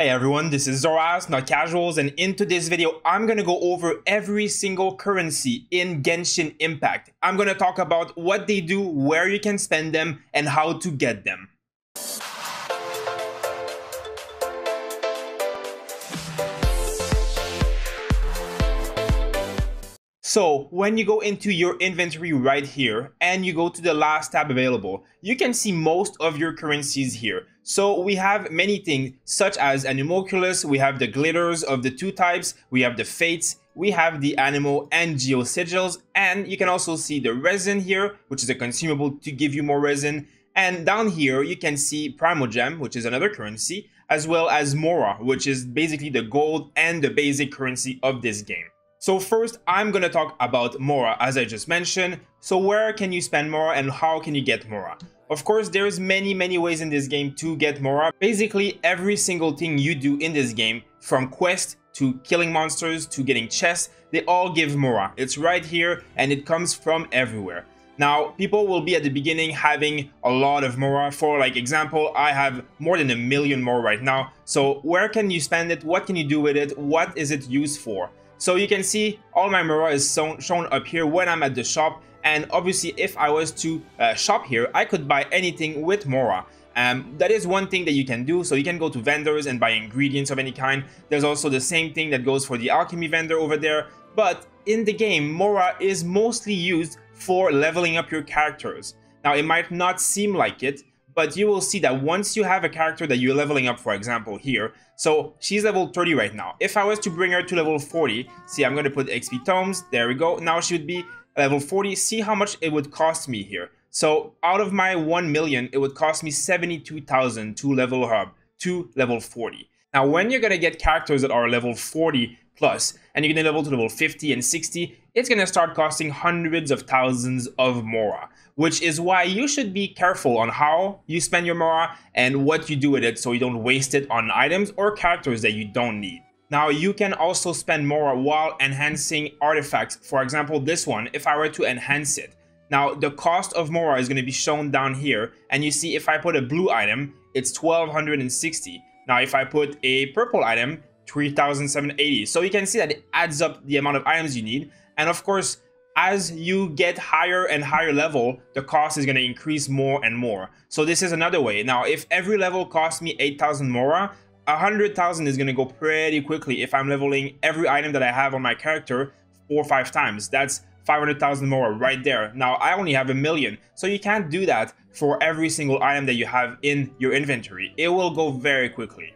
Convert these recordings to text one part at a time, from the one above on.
Hey everyone, this is Zoraz, not Casuals, and in today's video, I'm gonna go over every single currency in Genshin Impact. I'm gonna talk about what they do, where you can spend them, and how to get them. So when you go into your inventory right here and you go to the last tab available, you can see most of your currencies here. So we have many things such as Animoculus, we have the glitters of the two types, we have the fates, we have the animal and geo sigils, and you can also see the resin here, which is a consumable to give you more resin. And down here you can see Primogem, which is another currency, as well as Mora, which is basically the gold and the basic currency of this game. So first, I'm gonna talk about Mora, as I just mentioned. So where can you spend Mora and how can you get Mora? Of course, there's many ways in this game to get Mora. Basically, every single thing you do in this game, from quest to killing monsters to getting chests, they all give Mora. It's right here and it comes from everywhere. Now, people will be at the beginning having a lot of Mora. For like example, I have more than 1 million Mora right now. So where can you spend it? What can you do with it? What is it used for? So you can see all my Mora is shown up here when I'm at the shop, and obviously if I was to shop here, I could buy anything with Mora. That is one thing that you can do, so you can go to vendors and buy ingredients of any kind. There's also the same thing that goes for the alchemy vendor over there, but in the game, Mora is mostly used for leveling up your characters. Now it might not seem like it, but you will see that once you have a character that you're leveling up, for example here, so she's level 30 right now. If I was to bring her to level 40, see, I'm going to put XP tomes, there we go. Now she would be level 40. See how much it would cost me here. So out of my 1 million, it would cost me 72,000 to level her up to level 40. Now when you're going to get characters that are level 40 plus, and you're going to level to level 50 and 60, it's going to start costing hundreds of thousands of Mora, which is why you should be careful on how you spend your Mora and what you do with it so you don't waste it on items or characters that you don't need. Now you can also spend Mora while enhancing artifacts. For example, this one, if I were to enhance it. Now the cost of Mora is going to be shown down here, and you see if I put a blue item, it's 1260. Now if I put a purple item, 3,780. So you can see that it adds up the amount of items you need. And of course, as you get higher and higher level, the cost is going to increase more and more. So this is another way. Now, if every level costs me 8,000 Mora, 100,000 is going to go pretty quickly if I'm leveling every item that I have on my character 4 or 5 times. That's 500,000 Mora right there. Now, I only have 1 million. So you can't do that for every single item that you have in your inventory. It will go very quickly.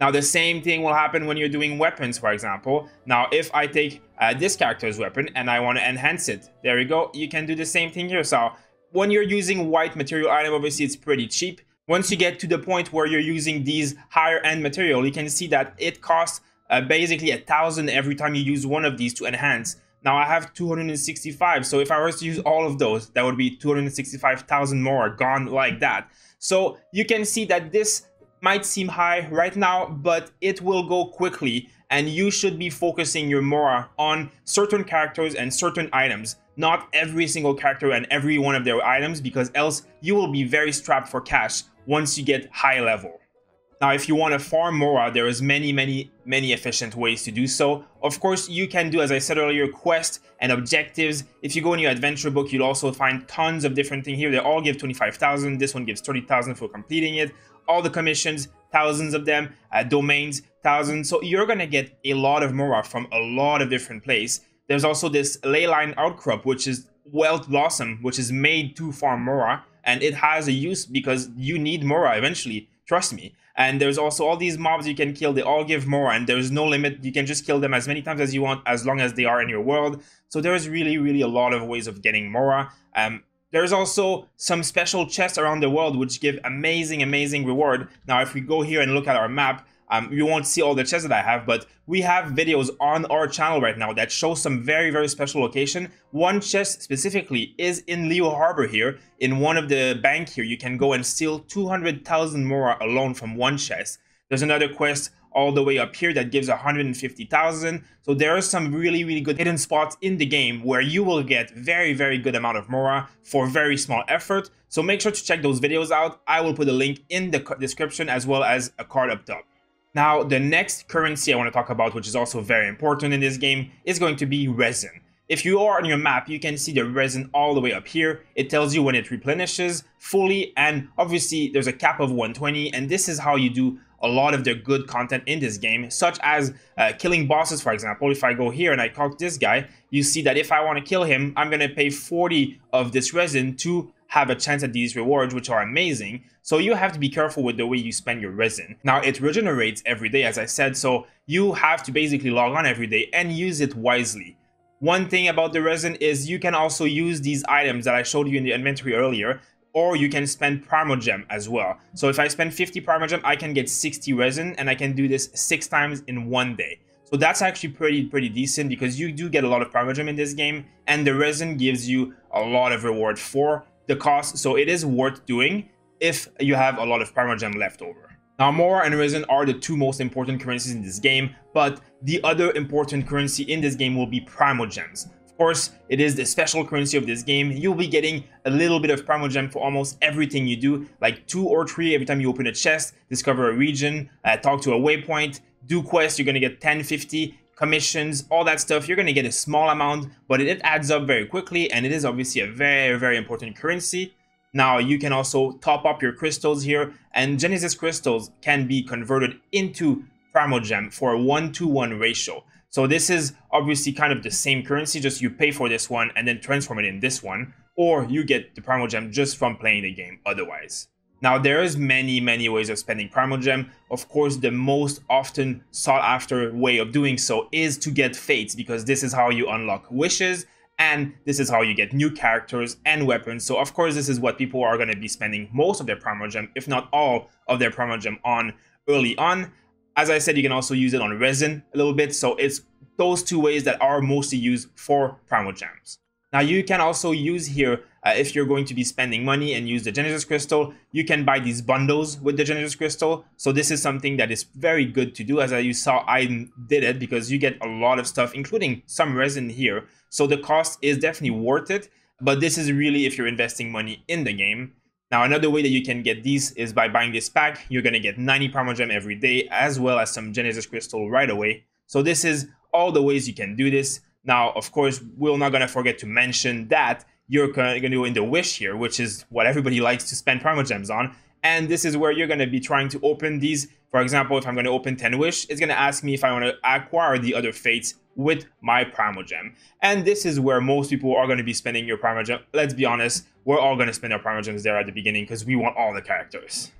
Now the same thing will happen when you're doing weapons, for example. Now if I take this character's weapon and I want to enhance it, there we go, you can do the same thing here. So when you're using white material item, obviously it's pretty cheap. Once you get to the point where you're using these higher end material, you can see that it costs basically 1,000 every time you use one of these to enhance. Now I have 265, so if I was to use all of those, that would be 265,000 more gone like that. So you can see that this might seem high right now, but it will go quickly, and you should be focusing your Mora on certain characters and certain items, not every single character and every one of their items, because else you will be very strapped for cash once you get high level. Now if you want to farm Mora, there is many efficient ways to do so. Of course, you can do, as I said earlier, quests and objectives. If you go in your adventure book, you'll also find tons of different things here. They all give 25,000. This one gives 30,000 for completing it. All the commissions, thousands of them, domains, thousands. So you're going to get a lot of Mora from a lot of different places. There's also this Leyline Outcrop, which is Wealth Blossom, which is made to farm Mora. And it has a use because you need Mora eventually, trust me. And there's also all these mobs you can kill. They all give Mora, and there's no limit. You can just kill them as many times as you want, as long as they are in your world. So there's really a lot of ways of getting Mora. There's also some special chests around the world which give amazing reward. Now if we go here and look at our map, you won't see all the chests that I have, but we have videos on our channel right now that show some very special location. One chest specifically is in Leo Harbor here. In one of the bank here, you can go and steal 200,000 Mora alone from one chest. There's another quest all the way up here that gives 150,000. So there are some really good hidden spots in the game where you will get very good amount of Mora for very small effort. So make sure to check those videos out. I will put a link in the description as well as a card up top. Now, the next currency I want to talk about, which is also very important in this game, is going to be resin. If you are on your map, you can see the resin all the way up here. It tells you when it replenishes fully, and obviously there's a cap of 120, and this is how you do a lot of the good content in this game, such as killing bosses, for example. If I go here and I talk this guy, you see that if I want to kill him, I'm going to pay 40 of this resin to have a chance at these rewards, which are amazing. So you have to be careful with the way you spend your resin. Now, it regenerates every day, as I said, so you have to basically log on every day and use it wisely. One thing about the resin is you can also use these items that I showed you in the inventory earlier, or you can spend Primogem as well. So if I spend 50 Primogem, I can get 60 resin, and I can do this 6 times in one day. So that's actually pretty decent, because you do get a lot of Primogem in this game, and the resin gives you a lot of reward for the cost, so it is worth doing if you have a lot of Primogem left over. Now, Mora and resin are the two most important currencies in this game, but the other important currency in this game will be Primogems. Of course, it is the special currency of this game. You'll be getting a little bit of Primogem for almost everything you do, like 2 or 3 every time you open a chest, discover a region, talk to a waypoint, do quests. You're going to get 10, 50 commissions, all that stuff. You're going to get a small amount, but it adds up very quickly, and it is obviously a very important currency. Now, you can also top up your crystals here, and Genesis crystals can be converted into Primogem for a 1-to-1 ratio. So this is obviously kind of the same currency, just you pay for this one and then transform it in this one, or you get the Primogem just from playing the game otherwise. Now, there is many ways of spending Primogem. Of course, the most often sought after way of doing so is to get fates, because this is how you unlock wishes, and this is how you get new characters and weapons. So of course, this is what people are going to be spending most of their Primogem, if not all of their Primogem, on early on. As I said, you can also use it on resin a little bit. So it's those two ways that are mostly used for Primogems. Now, you can also use here, if you're going to be spending money and use the Genesis Crystal, you can buy these bundles with the Genesis Crystal. So this is something that is very good to do. As you saw, I did it because you get a lot of stuff, including some resin here. So the cost is definitely worth it. But this is really if you're investing money in the game. Now, another way that you can get these is by buying this pack. You're going to get 90 Primogem every day, as well as some Genesis Crystal right away. So this is all the ways you can do this. Now, of course, we're not going to forget to mention that you're going to do in the wish here, which is what everybody likes to spend Primogems on. And this is where you're going to be trying to open these. For example, if I'm going to open 10 wish, it's going to ask me if I want to acquire the other fates with my Primogem. And this is where most people are going to be spending your Primogem. Let's be honest, we're all going to spend our Primogems there at the beginning because we want all the characters.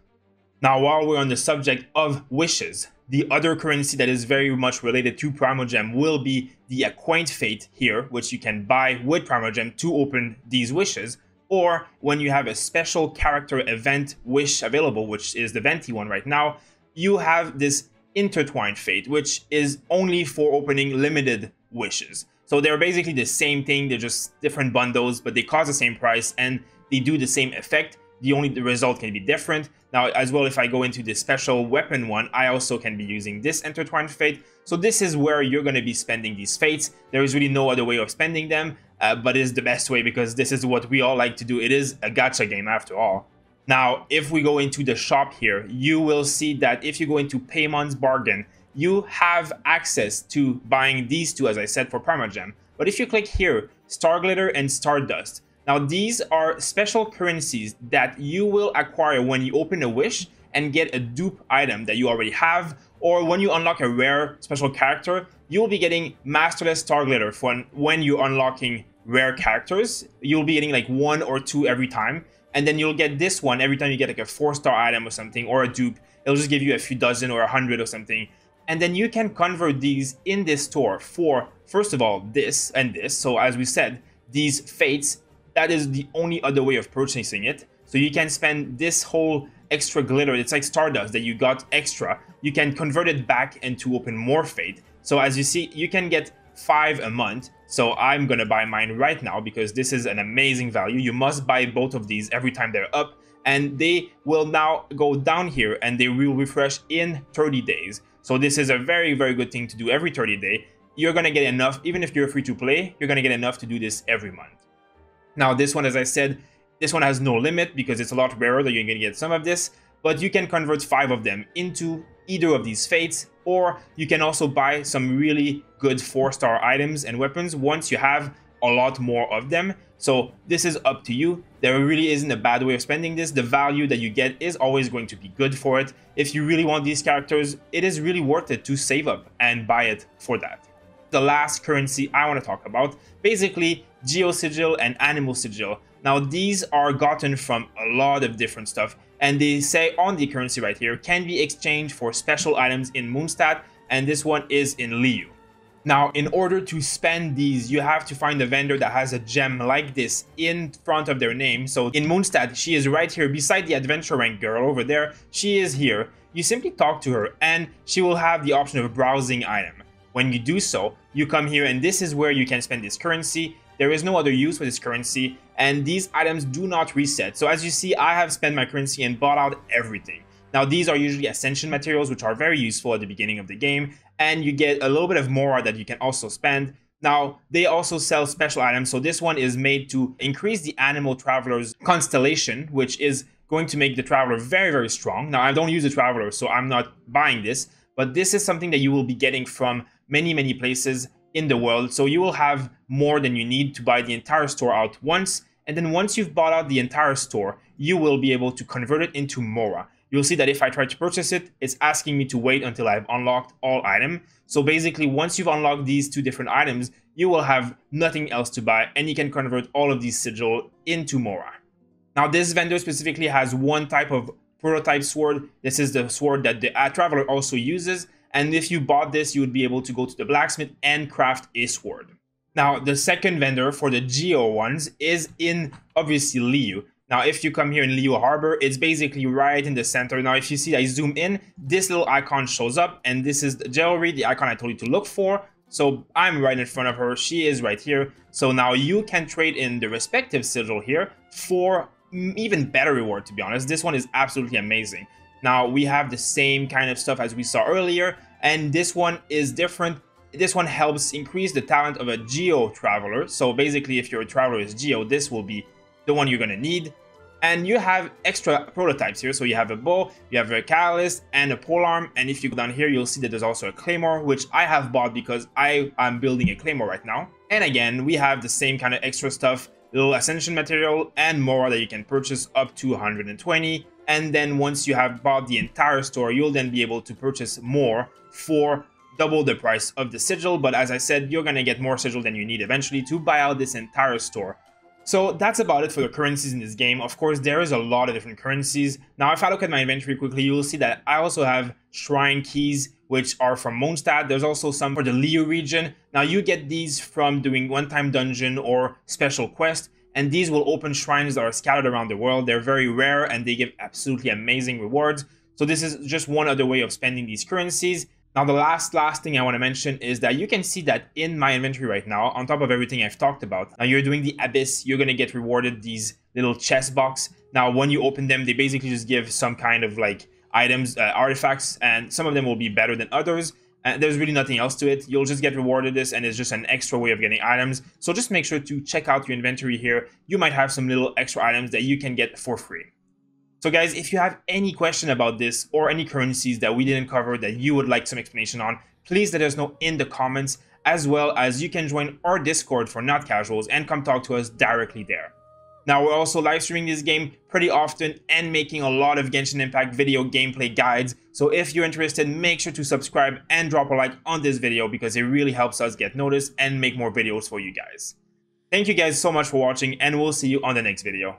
Now, while we're on the subject of wishes, the other currency that is very much related to Primogem will be the Acquaint Fate here, which you can buy with Primogem to open these wishes. Or when you have a special character event wish available, which is the Venti one right now, you have this Intertwined Fate, which is only for opening limited wishes. So they're basically the same thing, they're just different bundles, but they cost the same price and they do the same effect. The result can be different. Now, as well, if I go into the special weapon one, I also can be using this Intertwined Fate. So this is where you're going to be spending these fates. There is really no other way of spending them, but it is the best way because this is what we all like to do. It is a gacha game after all. Now, if we go into the shop here, you will see that if you go into Paymon's Bargain, you have access to buying these two, as I said, for Primogem. But if you click here, Star Glitter and Stardust, now these are special currencies that you will acquire when you open a wish and get a dupe item that you already have, or when you unlock a rare special character, you will be getting Masterless Star Glitter for when you're unlocking rare characters. You'll be getting like 1 or 2 every time. And then you'll get this one every time you get like a 4-star item or something, or a dupe. It'll just give you a few dozen or 100 or something. And then you can convert these in this store for, first of all, this and this. So as we said, these fates, that is the only other way of purchasing it. So you can spend this whole extra glitter, it's like Stardust that you got extra. You can convert it back and to open more fate. So as you see, you can get 5 a month. So I'm gonna buy mine right now because this is an amazing value. You must buy both of these every time they're up, and they will now go down here and they will refresh in 30 days. So this is a very good thing to do every 30 days. You're gonna get enough, even if you're free to play, you're gonna get enough to do this every month. Now this one, as I said, this one has no limit because it's a lot rarer that you're gonna get some of this, but you can convert 5 of them into either of these fates, or you can also buy some really good 4-star items and weapons once you have a lot more of them. So this is up to you. There really isn't a bad way of spending this. The value that you get is always going to be good for it. If you really want these characters, it is really worth it to save up and buy it for that. The last currency I want to talk about, basically Geo Sigil and Animal Sigil. Now these are gotten from a lot of different stuff, and they say on the currency right here can be exchanged for special items in Mondstadt, and this one is in Liyue. Now, in order to spend these, you have to find a vendor that has a gem like this in front of their name. So in Mondstadt, she is right here beside the adventure rank girl over there. She is here. You simply talk to her and she will have the option of browsing item. When you do so, you come here and this is where you can spend this currency. There is no other use for this currency and these items do not reset. So as you see, I have spent my currency and bought out everything. Now these are usually ascension materials which are very useful at the beginning of the game, and you get a little bit of Mora that you can also spend. Now they also sell special items, so this one is made to increase the Animal Traveler's constellation, which is going to make the Traveler very, very strong. Now I don't use the Traveler, so I'm not buying this, but this is something that you will be getting from many, many places in the world, so you will have more than you need to buy the entire store out once, and then once you've bought out the entire store, you will be able to convert it into Mora. You'll see that if I try to purchase it, it's asking me to wait until I've unlocked all items. So basically, once you've unlocked these two different items, you will have nothing else to buy, and you can convert all of these sigil into Mora. Now, this vendor specifically has one type of prototype sword. This is the sword that the Traveler also uses, and if you bought this, you would be able to go to the blacksmith and craft a sword. Now, the second vendor for the Geo ones is in, obviously, Liyue. Now, if you come here in Liyue Harbor, it's basically right in the center. Now, if you see I zoom in, this little icon shows up, and this is the Jellery, the icon I told you to look for. So I'm right in front of her. She is right here. So now you can trade in the respective sigil here for even better reward, to be honest. This one is absolutely amazing. Now, we have the same kind of stuff as we saw earlier, and this one is different. This one helps increase the talent of a Geo Traveler. So basically, if your Traveler is Geo, this will be the one you're going to need. And you have extra prototypes here. So you have a bow, you have a catalyst, and a polearm. And if you go down here, you'll see that there's also a claymore, which I have bought because I am building a claymore right now. And again, we have the same kind of extra stuff, little ascension material and Mora that you can purchase up to 120. And then once you have bought the entire store, you'll then be able to purchase more for double the price of the sigil. But as I said, you're going to get more sigil than you need eventually to buy out this entire store. So that's about it for the currencies in this game. Of course, there is a lot of different currencies. Now, if I look at my inventory quickly, you will see that I also have shrine keys, which are from Mondstadt. There's also some for the Liyue region. Now, you get these from doing one-time dungeon or special quest, and these will open shrines that are scattered around the world. They're very rare, and they give absolutely amazing rewards. So this is just one other way of spending these currencies. Now, the last thing I want to mention is that you can see that in my inventory right now, on top of everything I've talked about, now you're doing the Abyss, you're going to get rewarded these little chest box. Now, when you open them, they basically just give some kind of like items, artifacts, and some of them will be better than others. And there's really nothing else to it. You'll just get rewarded this, and it's just an extra way of getting items. So just make sure to check out your inventory here. You might have some little extra items that you can get for free. So guys, if you have any question about this or any currencies that we didn't cover that you would like some explanation on, please let us know in the comments, as well as you can join our Discord for Not Casuals and come talk to us directly there. Now, we're also live streaming this game pretty often and making a lot of Genshin Impact video gameplay guides. So if you're interested, make sure to subscribe and drop a like on this video because it really helps us get noticed and make more videos for you guys. Thank you guys so much for watching, and we'll see you on the next video.